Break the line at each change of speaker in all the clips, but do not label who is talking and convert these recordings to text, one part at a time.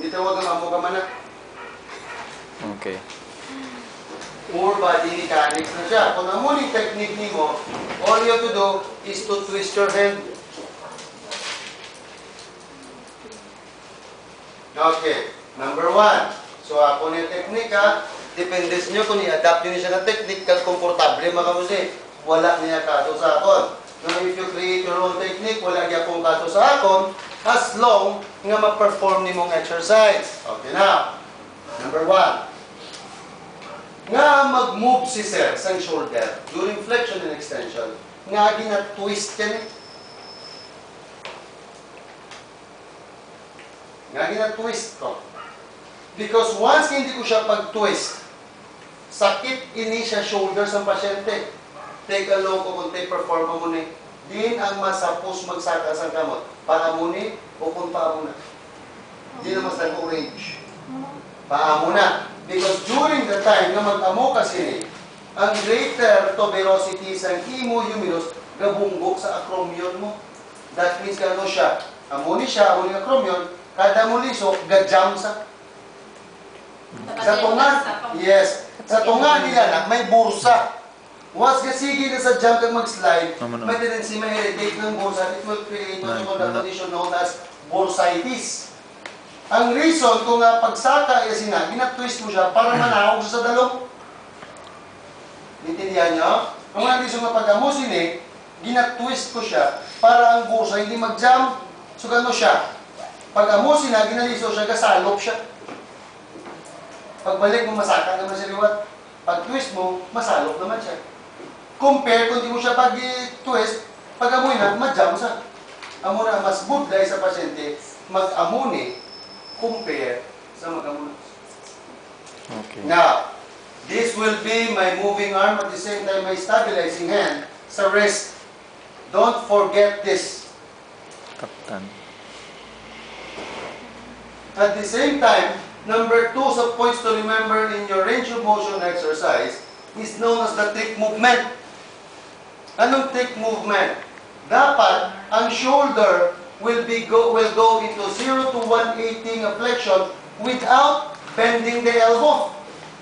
Hindi tawag na mamuka man na.
Okay.
More body mechanics na siya. Kung ang muling technique mo, all you have to do is to twist your hand. Okay. Number 1. So, ako na yung technique ha. Depende sa inyo kung i-adapt nyo siya na technique kasi komportable makamusi. Wala niya kaso sa akon. Now, if you create your own technique, wala niya pong kaso sa akon as long nga ma-perform ni mong exercise. Okay na. Number 1. Nga mag-move si sir sa shoulder during flexion and extension. Nga gina-twist yan eh. Nga gina-twist ko. Because once hindi ko siya pag-twist, sakit ini siya shoulders ng pasyente. Take a look kung perform mo ni. Din ang masapos magsaka sa kamot. Para mo ni, o kung paa mo na. Di na mas nag-orange. Paa mo na. Because during the time na mag-amo kasi ni, ang greater tuberosity sa imo humerus gabunggok sa acromion mo. That means kano siya. Amo ni siya, amo ni acromion, kada mo liso, gajam sa tunga. Yes. Sa tunga nila na, may bursa. Once kasigi na sa jump kang mag-slide, may tendency ma-irritate ng bursa. It will create what you call the condition known as bursitis. Ang reason kung nga pagsaka ay sina, ginatwist mo siya para manahog sa dalong. Intindihan nyo? Ang mga reason nga pag-amusin eh, ginatwist ko siya para ang bursa hindi mag-jump. So gano siya? Pag-amusin na, ginaliso siya, kasalop siya. Pagbalik mo, masaka naman siya liwat. Pag-twist mo, masalop naman siya. Compare kung di mo siya pag-twist, pag-amoy na, ma-jump siya. Amo na, mas good dahil sa pasyente, mag-amuni, compare sa mag-amuni.
Okay.
Now, this will be my moving arm at the same time my stabilizing hand sa wrist. Don't forget this.
Kaptan.
At the same time, number 2 sa points to remember in your range of motion exercise is known as the trick movement. Anong trick movement? Dapat ang shoulder will go into 0 to 180 flexion without bending the elbow.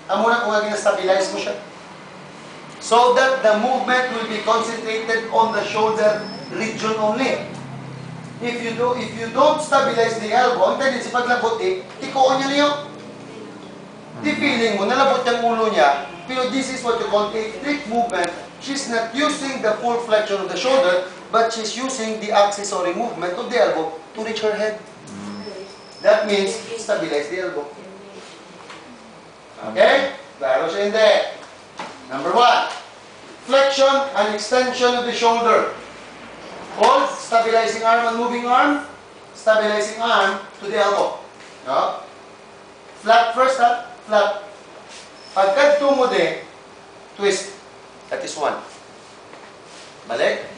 Amo na kung gina-stabilize mo siya. So that the movement will be concentrated on the shoulder region only. If you don't stabilize the elbow, ang tendency paglabot tikoon niya niyo. Di feeling mo, nalabot yung ulo niya, pero this is what you call a trick movement. She's not using the full flexion of the shoulder, but she's using the accessory movement of the elbow to reach her head. That means, stabilize the elbow. Okay? Klaro siya hindi. Number 1, flexion and extension of the shoulder. Hold, stabilizing arm and moving arm, stabilizing arm to the elbow. No? Flat first, ha? Flat. Pagkat tumude, twist. That is 1. Balik.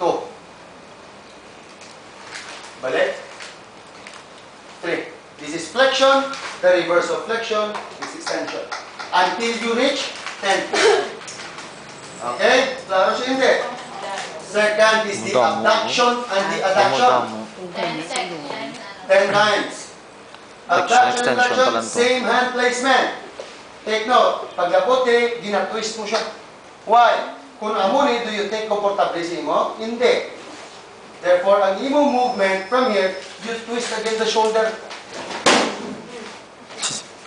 2. Balik. 3. This is flexion. The reverse of flexion is extension. Until you reach 10. Okay? Klaro siya hindi. Second is the abduction and the adduction. 10 times. Abduction and adduction, same hand placement. Take note, pag lapote, ginatwist mo siya. Why? Kung amuni, do you think comfortable sa imo? Hindi. Therefore, ang imo movement from here, you twist against the shoulder.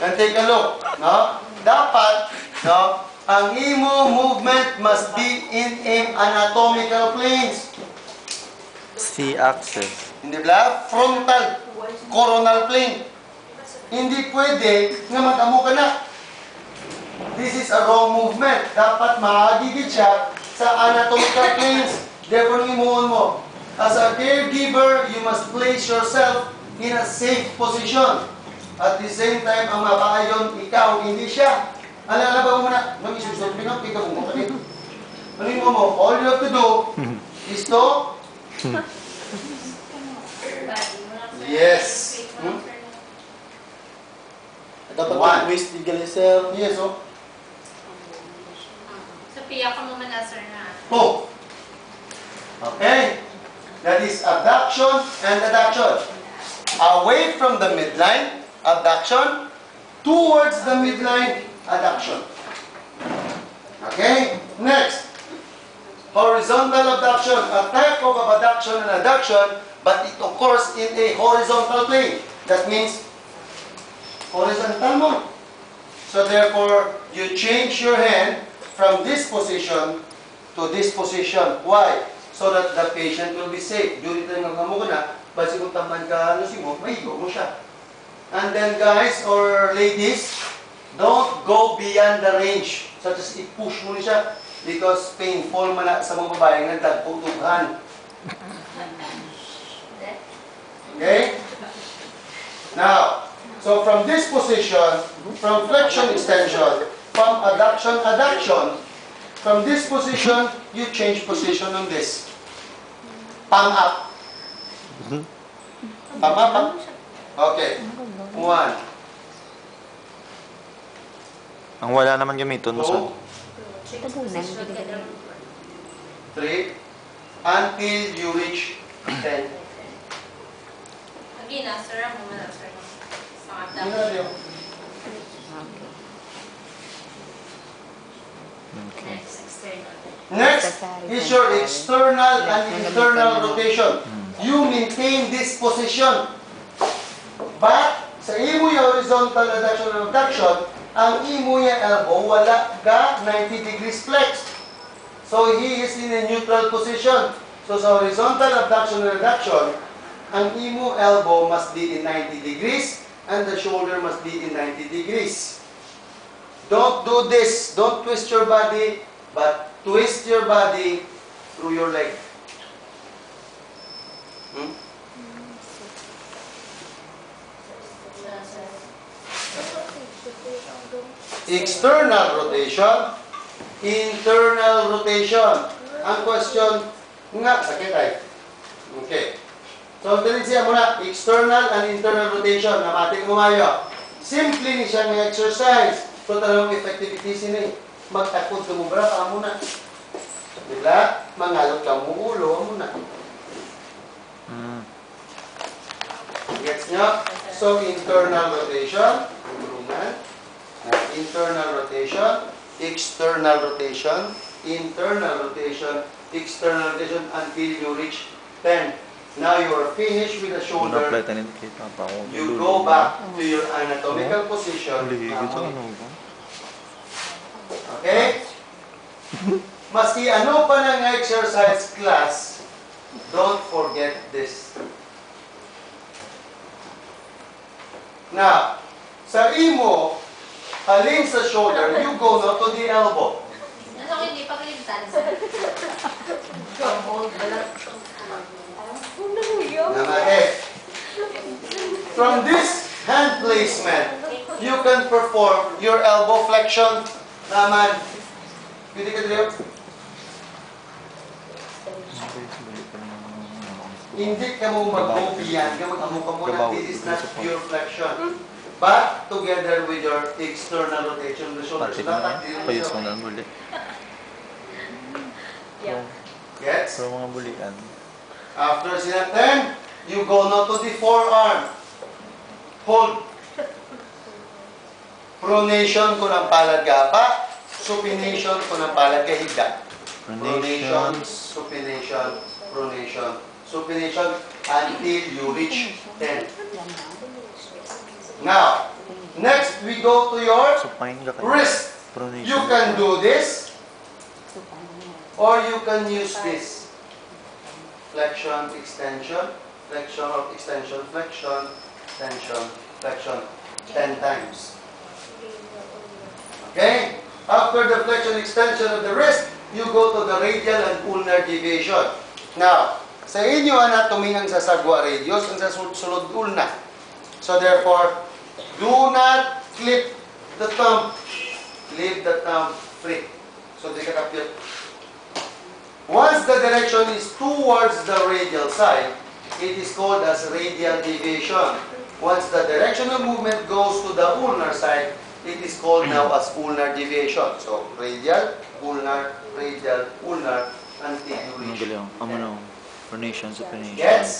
And take a look. No? Dapat, no? Ang imo movement must be in anatomical planes.
C-axis.
Hindi ba? Frontal, coronal plane. Hindi pwede nga mag-amo ka na. This is a wrong movement. Dapat maagigit siya sa anatomical planes. Therefore, imuon mo. As a caregiver, you must place yourself in a safe position. At the same time, ang mapaayon, ikaw, hindi siya. Alala mo na, mag-isusot, ikaw mo ka dito. Ano mo? All you have to do is to... Yes.
Dapat twist the yourself.
Yes, oh.
So, piyak ka mo man, sir, na.
Oh. Okay. That is abduction and adduction. away from the midline, abduction, towards the midline, adduction. Okay? Next, horizontal abduction, a type of abduction and adduction, but it occurs in a horizontal plane. That means horizontal mo. So therefore, you change your hand from this position to this position. Why? So that the patient will be safe. During the mo na, basi kung taman ka, ano si mo, maigo mo siya. And then guys or ladies, don't go beyond the range. Such as i-push mo siya because painful man na sa mga babae nga dagputughan. Okay? Now, so from this position, from flexion extension, from adduction, from this position, you change position on this. Palm up. Palm up. Okay. 1.
Ang wala naman gamiton mo sa...
2. 3. Until you reach 10.
Again, sir, mo man, sir. Sa
Okay.
Next, external.
Next is your external and internal rotation. You maintain this position. But, sa imo yung horizontal adduction and abduction, ang imo yung elbow, wala ka 90 degrees flex. So, he is in a neutral position. So, sa horizontal abduction and adduction, ang imo elbow must be in 90 degrees and the shoulder must be in 90 degrees. Don't do this. Don't twist your body, but twist your body through your leg. External rotation, internal rotation. Ang question, nga, sakit ay. Okay. So, dito siya muna, external and internal rotation. Namating mo mayo. Simple ni siya ng exercise. So, talagang effectivity sini. Magtakod ka mo bra, pa muna. Diba? Mangalot ka mo ulo, muna. Gets nyo? So, internal rotation. Internal rotation, external rotation, internal rotation, external rotation until you reach 10. Now you are finished with the shoulder. You go back to your anatomical position. Okay? Maski ano pa ng exercise class, don't forget this. Now, sa imo, alin sa shoulder, you go now to the elbow.
Ano ko hindi paglintan, sir?
From this hand placement, you can perform your elbow flexion. Naman. Pwede ka dito? Hindi ka mo mag-move yan. Mag-move ka muna. This is not pure flexion. But together with your external rotation of the shoulder.
Pati na yan. Payos mo na muli.
Gets?
Pero mga bulian.
After sinat 10, you go now to the forearm. Hold. Pronation ko ng palad gapa. Supination ko ng palad kahigda. Pronation, supination, pronation, supination until you reach 10. Now, next we go to your wrist. You can do this or you can use this. Flexion, extension, flexion or extension, flexion, extension, flexion 10 times. Okay? After the flexion extension of the wrist, you go to the radial and ulnar deviation. Now, sa inyo anatomy ng sasagwa radius, ang sasulod ulna. So therefore, do not clip the thumb. Leave the thumb free. So di ka kapit. Once the direction is towards the radial side, it is called as radial deviation. Once the direction of movement goes to the ulnar side, it is called now as ulnar deviation. So, radial, ulnar, until you reach.
Pronation, supination.
Gets?